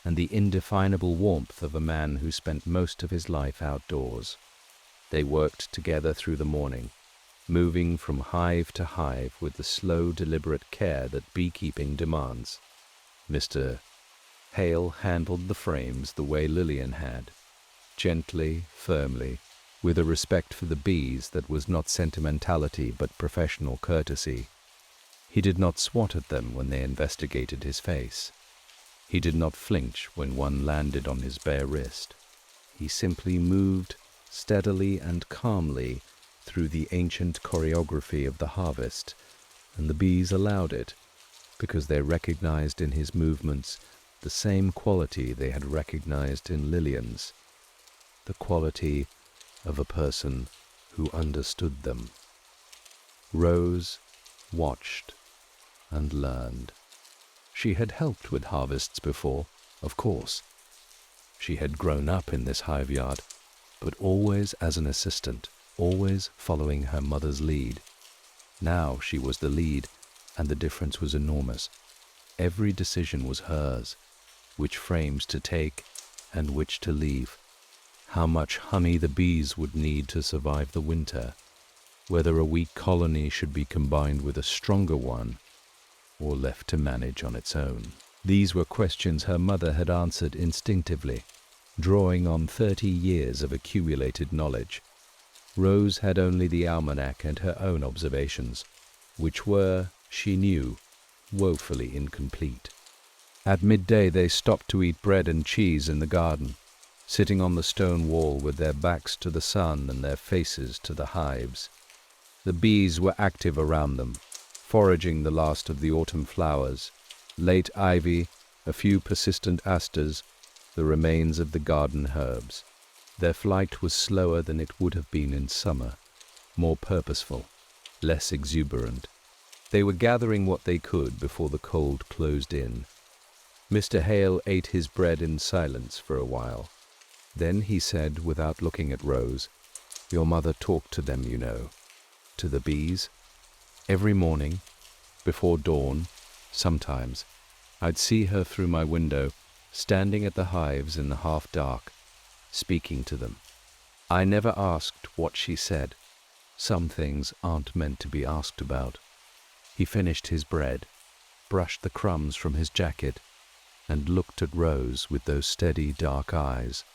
and the indefinable warmth of a man who spent most of his life outdoors. They worked together through the morning, moving from hive to hive with the slow, deliberate care that beekeeping demands. Mr. Hale handled the frames the way Lillian had, gently, firmly, with a respect for the bees that was not sentimentality but professional courtesy. He did not swat at them when they investigated his face. He did not flinch when one landed on his bare wrist. He simply moved steadily and calmly through the ancient choreography of the harvest, and the bees allowed it, because they recognized in his movements the same quality they had recognized in Lillian's, the quality of a person who understood them. Rose watched and learned. She had helped with harvests before, of course. She had grown up in this hive yard, but always as an assistant, always following her mother's lead. Now she was the lead, and the difference was enormous. Every decision was hers, which frames to take and which to leave, how much honey the bees would need to survive the winter, whether a weak colony should be combined with a stronger one, or left to manage on its own. These were questions her mother had answered instinctively, drawing on 30 years of accumulated knowledge. Rose had only the Almanac and her own observations, which were, she knew, woefully incomplete. At midday they stopped to eat bread and cheese in the garden, sitting on the stone wall with their backs to the sun and their faces to the hives. The bees were active around them, foraging the last of the autumn flowers, late ivy, a few persistent asters, the remains of the garden herbs. Their flight was slower than it would have been in summer, more purposeful, less exuberant. They were gathering what they could before the cold closed in. Mr. Hale ate his bread in silence for a while. Then he said, without looking at Rose, "Your mother talked to them, you know." "To the bees?" "Every morning, before dawn, sometimes, I'd see her through my window, standing at the hives in the half-dark, speaking to them. I never asked what she said. Some things aren't meant to be asked about." He finished his bread, brushed the crumbs from his jacket, and looked at Rose with those steady dark eyes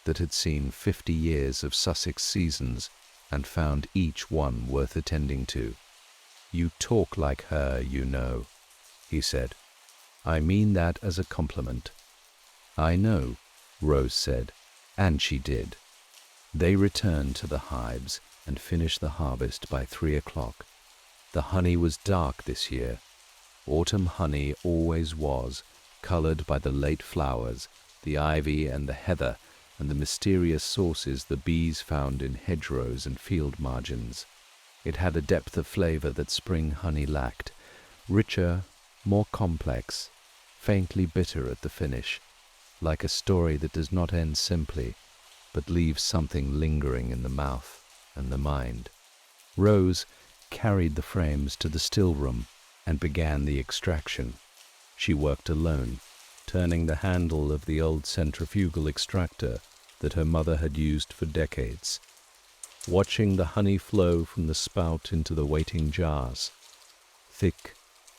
that had seen 50 years of Sussex seasons and found each one worth attending to. "You talk like her, you know," he said. "I mean that as a compliment." "I know," Rose said, and she did. They returned to the hives and finished the harvest by 3 o'clock. The honey was dark this year. Autumn honey always was, colored by the late flowers, the ivy and the heather, and the mysterious sources the bees found in hedgerows and field margins. It had a depth of flavor that spring honey lacked, richer, more complex, faintly bitter at the finish, like a story that does not end simply, but leaves something lingering in the mouth and the mind. Rose carried the frames to the still room and began the extraction. She worked alone, turning the handle of the old centrifugal extractor that her mother had used for decades, watching the honey flow from the spout into the waiting jars, thick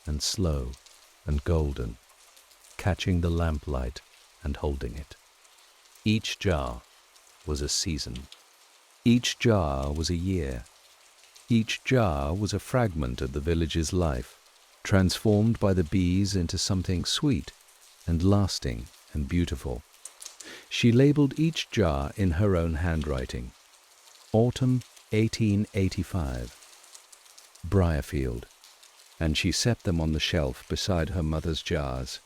and slow and golden, catching the lamplight and holding it. Each jar was a season. Each jar was a year. Each jar was a fragment of the village's life, transformed by the bees into something sweet and lasting and beautiful. She labeled each jar in her own handwriting. Autumn 1885, Briarfield, and she set them on the shelf beside her mother's jars,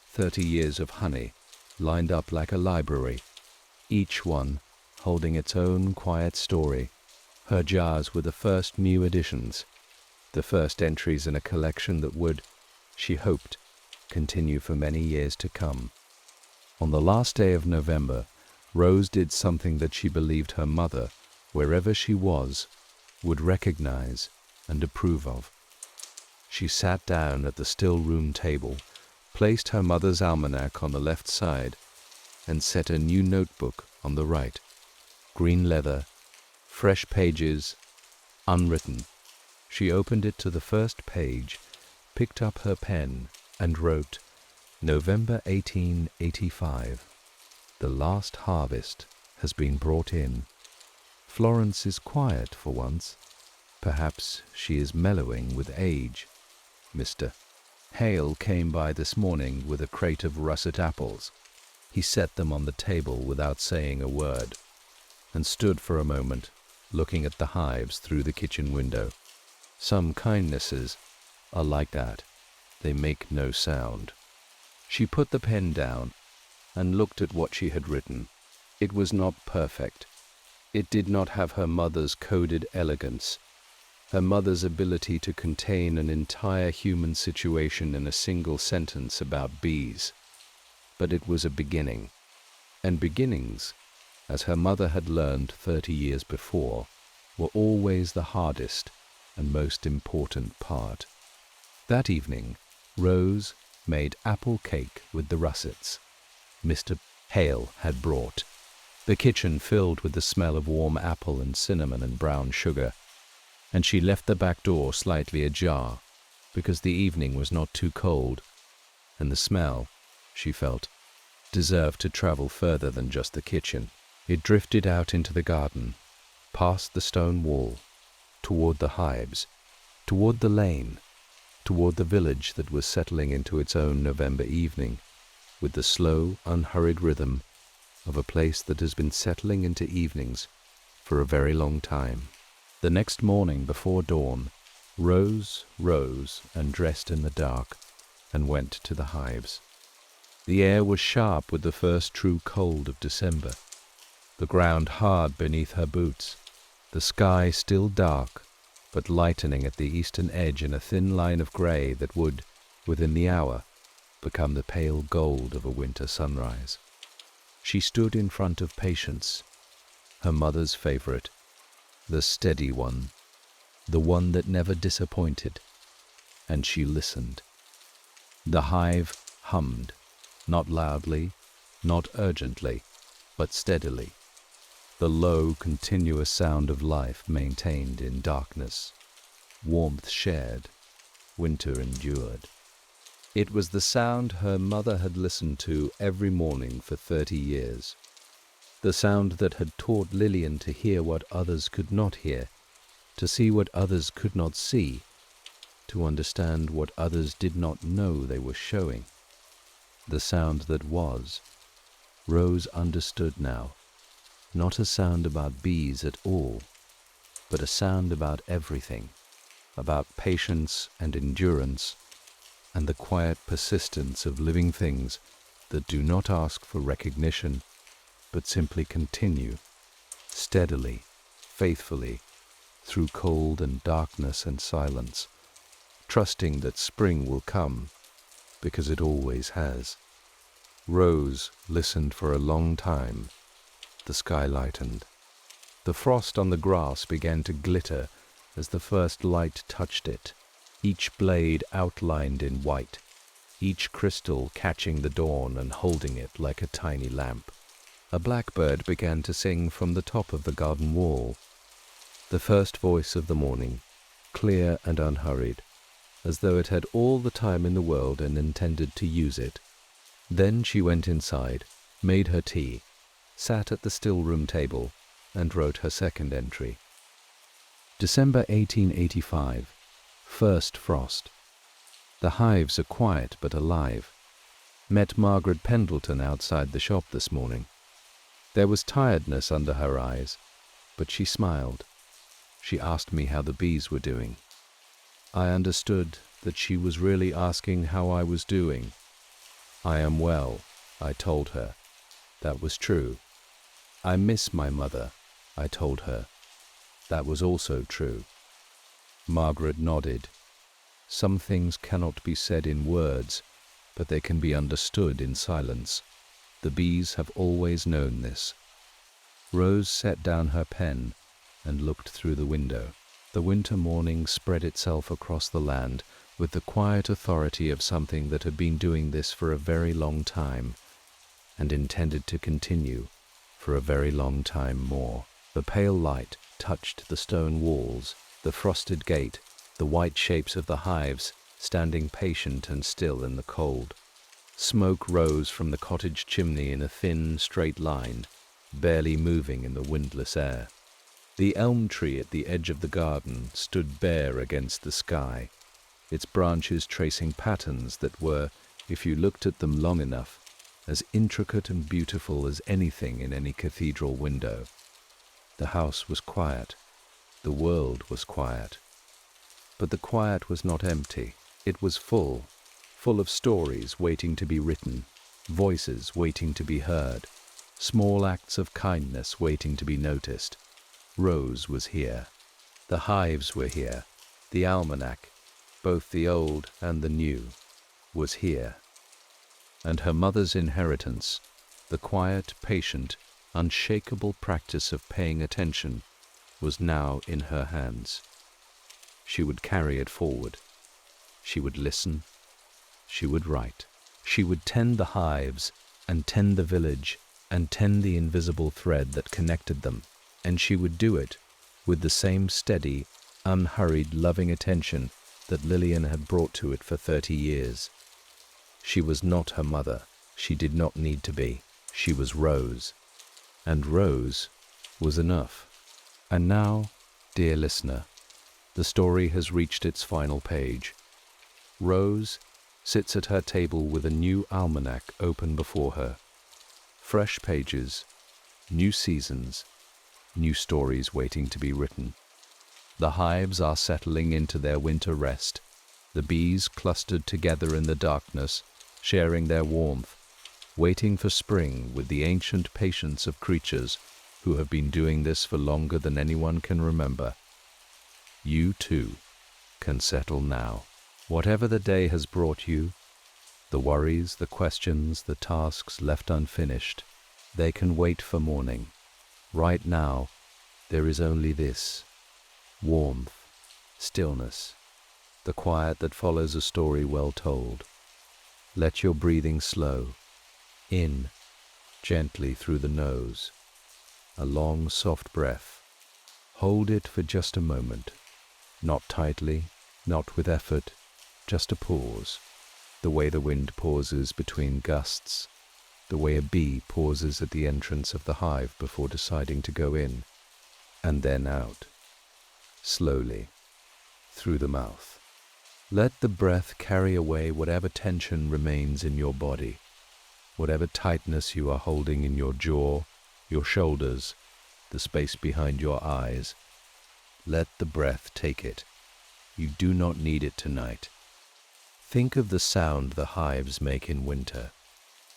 30 years of honey, lined up like a library, each one holding its own quiet story. Her jars were the first new editions, the first entries in a collection that would, she hoped, continue for many years to come. On the last day of November, Rose did something that she believed her mother, wherever she was, would recognize and approve of. She sat down at the still room table, placed her mother's almanac on the left side, and set a new notebook on the right. Green leather, fresh pages, unwritten. She opened it to the first page, picked up her pen, and wrote, November 1885. The last harvest has been brought in. Florence is quiet for once. Perhaps she is mellowing with age. Mr. Hale came by this morning with a crate of russet apples. He set them on the table without saying a word, and stood for a moment, looking at the hives through the kitchen window. Some kindnesses are like that. They make no sound. She put the pen down and looked at what she had written. It was not perfect. It did not have her mother's coded elegance, her mother's ability to contain an entire human situation in a single sentence about bees. But it was a beginning. And beginnings, as her mother had learned 30 years before, were always the hardest and most important part. That evening, Rose made apple cake with the russets Mr. Hale had brought, the kitchen filled with the smell of warm apple and cinnamon and brown sugar, and she left the back door slightly ajar because the evening was not too cold, and the smell, she felt, deserved to travel further than just the kitchen. It drifted out into the garden, past the stone wall, toward the hives, toward the lane, toward the village that was settling into its own November evening, with the slow, unhurried rhythm of a place that has been settling into evenings for a very long time. The next morning before dawn, Rose rose and dressed in the dark and went to the hives. The air was sharp with the first true cold of December, the ground hard beneath her boots, the sky still dark, but lightening at the eastern edge in a thin line of grey that would, within the hour, become the pale gold of a winter sunrise. She stood in front of Patience, her mother's favourite, the steady one, the one that never disappointed, and she listened. The hive hummed, not loudly, not urgently, but steadily, the low, continuous sound of life maintained in darkness, warmth shared, winter endured. It was the sound her mother had listened to every morning for 30 years, the sound that had taught Lillian to hear what others could not hear, to see what others could not see, to understand what others did not know they were showing. The sound that was, Rose understood now, not a sound about bees at all, but a sound about everything, about patience and endurance, and the quiet persistence of living things that do not ask for recognition, but simply continue, steadily, faithfully, through cold and darkness and silence, trusting that spring will come, because it always has. Rose listened for a long time. The sky lightened. The frost on the grass began to glitter as the first light touched it, each blade outlined in white, each crystal catching the dawn and holding it like a tiny lamp. A blackbird began to sing from the top of the garden wall, the first voice of the morning, clear and unhurried, as though it had all the time in the world and intended to use it. Then she went inside, made her tea, sat at the still-room table, and wrote her second entry. December 1885, first frost. The hives are quiet but alive. Met Margaret Pendleton outside the shop this morning. There was tiredness under her eyes, but she smiled. She asked me how the bees were doing. I understood that she was really asking how I was doing. I am well, I told her. That was true. I miss my mother, I told her. That was also true. Margaret nodded. Some things cannot be said in words, but they can be understood in silence. The bees have always known this. Rose set down her pen and looked through the window. The winter morning spread itself across the land with the quiet authority of something that had been doing this for a very long time and intended to continue for a very long time more. The pale light touched the stone walls, the frosted gate, the white shapes of the hives standing patient and still in the cold. Smoke rose from the cottage chimney in a thin, straight line, barely moving in the windless air. The elm tree at the edge of the garden stood bare against the sky, its branches tracing patterns that were, if you looked at them long enough, as intricate and beautiful as anything in any cathedral window. The house was quiet. The world was quiet. But the quiet was not empty. It was full of stories waiting to be written, voices waiting to be heard, small acts of kindness waiting to be noticed. Rose was here. The hives were here. The almanac, both the old and the new, was here. And her mother's inheritance, the quiet, patient, unshakable practice of paying attention, was now in her hands. She would carry it forward. She would listen. She would write. She would tend the hives and tend the village and tend the invisible thread that connected them, and she would do it with the same steady, unhurried, loving attention that Lillian had brought to it for 30 years. She was not her mother. She did not need to be. She was Rose. And Rose was enough. And now, dear listener, the story has reached its final page. Rose sits at her table with a new almanac open before her. Fresh pages, new seasons, new stories waiting to be written. The hives are settling into their winter rest. The bees clustered together in the darkness, sharing their warmth, waiting for spring with the ancient patience of creatures who have been doing this for longer than anyone can remember. You, too, can settle now. Whatever the day has brought you, the worries, the questions, the tasks left unfinished, they can wait for morning. Right now, there is only this: warmth, stillness, the quiet that follows a story well told. Let your breathing slow. In, gently through the nose. A long, soft breath. Hold it for just a moment. Not tightly, not with effort, just a pause. The way the wind pauses between gusts. The way a bee pauses at the entrance of the hive before deciding to go in. And then out. Slowly. Through the mouth. Let the breath carry away whatever tension remains in your body, whatever tightness you are holding in your jaw, your shoulders, the space behind your eyes. Let the breath take it. You do not need it tonight. Think of the sound the hives make in winter,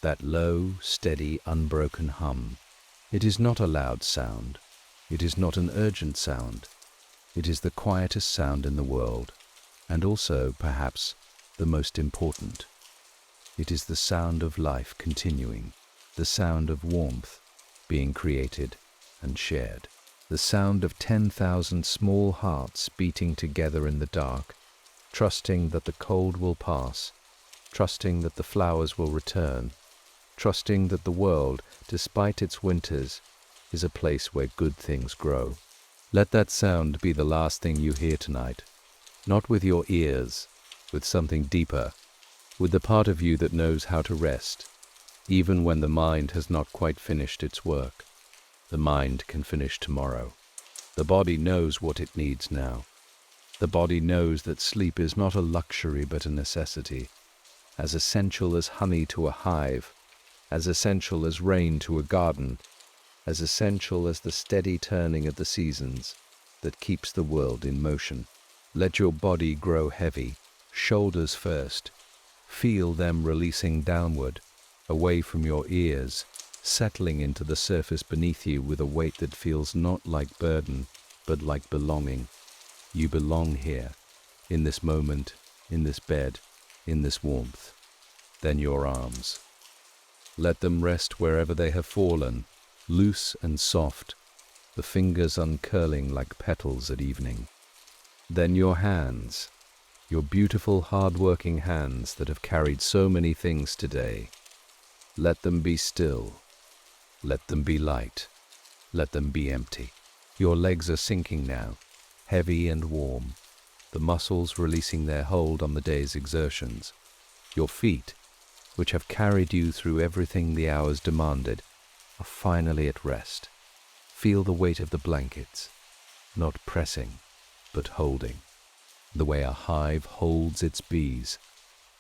that low, steady, unbroken hum. It is not a loud sound. It is not an urgent sound. It is the quietest sound in the world, and also, perhaps, the most important. It is the sound of life continuing, the sound of warmth being created and shared, the sound of 10,000 small hearts beating together in the dark, trusting that the cold will pass, trusting that the flowers will return, trusting that the world, despite its winters, is a place where good things grow. Let that sound be the last thing you hear tonight, not with your ears, with something deeper, with the part of you that knows how to rest, even when the mind has not quite finished its work. The mind can finish tomorrow. The body knows what it needs now. The body knows that sleep is not a luxury but a necessity, as essential as honey to a hive, as essential as rain to a garden, as essential as the steady turning of the seasons that keeps the world in motion. Let your body grow heavy, shoulders first. Feel them releasing downward, away from your ears, settling into the surface beneath you with a weight that feels not like burden, but like belonging. You belong here, in this moment, in this bed, in this warmth. Then your arms. Let them rest wherever they have fallen, loose and soft, the fingers uncurling like petals at evening. Then your hands, your beautiful hard-working hands that have carried so many things today. Let them be still. Let them be light. Let them be empty. Your legs are sinking now, heavy and warm, the muscles releasing their hold on the day's exertions. Your feet, which have carried you through everything the hours demanded, are finally at rest. Feel the weight of the blankets, not pressing, but holding. The way a hive holds its bees,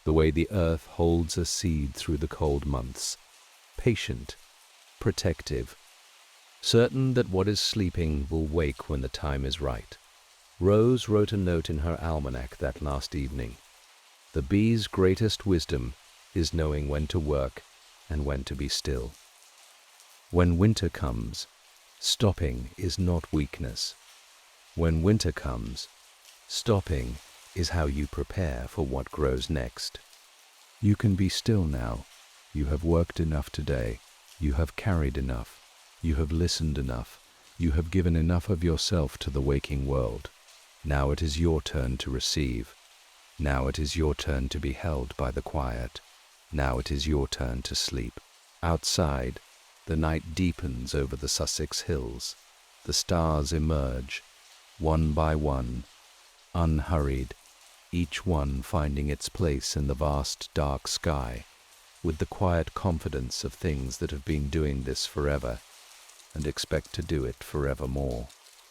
the way the earth holds a seed through the cold months, patient, protective, certain that what is sleeping will wake when the time is right. Rose wrote a note in her almanac that last evening. The bee's greatest wisdom is knowing when to work and when to be still. When winter comes, stopping is not weakness. When winter comes, stopping is how you prepare for what grows next. You can be still now. You have worked enough today. You have carried enough. You have listened enough. You have given enough of yourself to the waking world. Now it is your turn to receive. Now it is your turn to be held by the quiet. Now it is your turn to sleep. Outside, the night deepens over the Sussex hills. The stars emerge, one by one, unhurried, each one finding its place in the vast dark sky, with the quiet confidence of things that have been doing this forever, and expect to do it forevermore.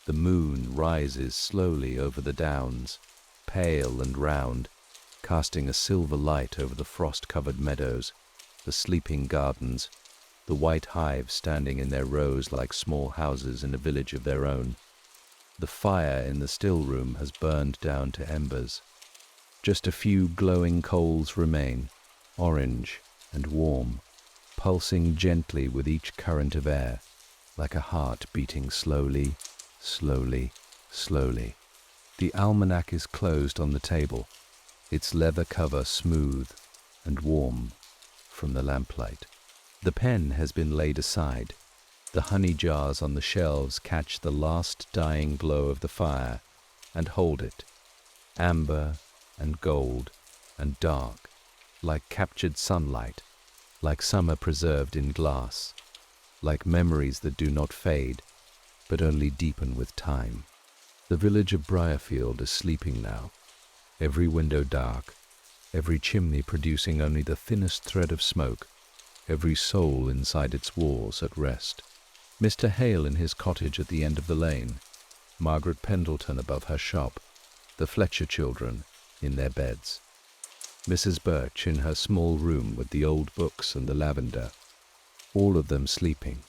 The moon rises slowly over the downs, pale and round, casting a silver light over the frost-covered meadows, the sleeping gardens, the white hives standing in their rows like small houses in a village of their own. The fire in the still room has burned down to embers. Just a few glowing coals remain, orange and warm, pulsing gently with each current of air, like a heart beating slowly, slowly, slowly. The almanac is closed on the table, its leather cover smooth and warm from the lamplight. The pen has been laid aside. The honey jars on the shelves catch the last dying glow of the fire and hold it, amber and gold and dark, like captured sunlight, like summer preserved in glass, like memories that do not fade, but only deepen with time. The village of Briarfield is sleeping now, every window dark, every chimney producing only the thinnest thread of smoke, every soul inside its walls at rest. Mr. Hale in his cottage at the end of the lane, Margaret Pendleton above her shop, the Fletcher children in their beds, Mrs. Birch in her small room with the old books and the lavender, all of them sleeping,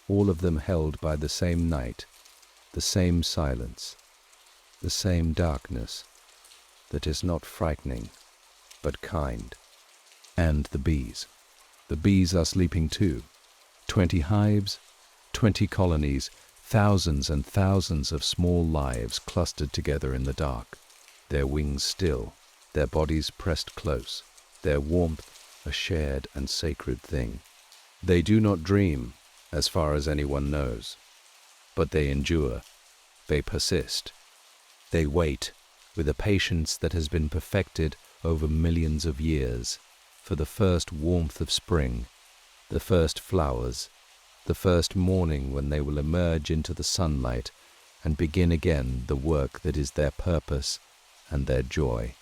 all of them held by the same night, the same silence, the same darkness that is not frightening but kind. And the bees. The bees are sleeping too. 20 hives, 20 colonies, thousands and thousands of small lives clustered together in the dark, their wings still, their bodies pressed close, their warmth a shared and sacred thing. They do not dream, as far as anyone knows, but they endure, they persist, they wait with a patience that has been perfected over millions of years for the first warmth of spring, the first flowers, the first morning when they will emerge into the sunlight and begin again the work that is their purpose and their joy.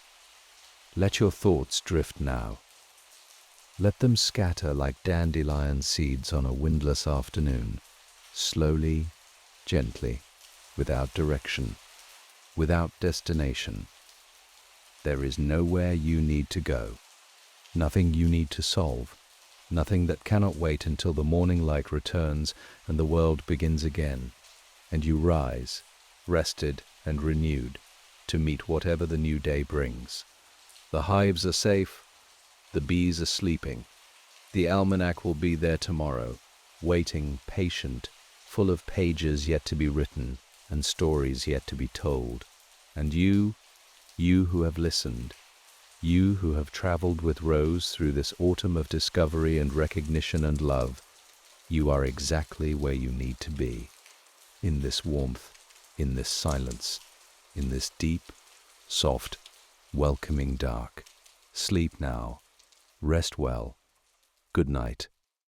Let your thoughts drift now. Let them scatter like dandelion seeds on a windless afternoon, slowly, gently, without direction. without destination. There is nowhere you need to go, nothing you need to solve, nothing that cannot wait until the morning light returns and the world begins again, and you rise, rested and renewed, to meet whatever the new day brings. The hives are safe, the bees are sleeping. The almanac will be there tomorrow, waiting, patient, full of pages yet to be written and stories yet to be told. And you who have listened, you who have traveled with Rose through this autumn of discovery and recognition and love, you are exactly where you need to be. In this warmth, in this silence, in this deep, soft, welcoming dark. Sleep now. Rest well. Good night.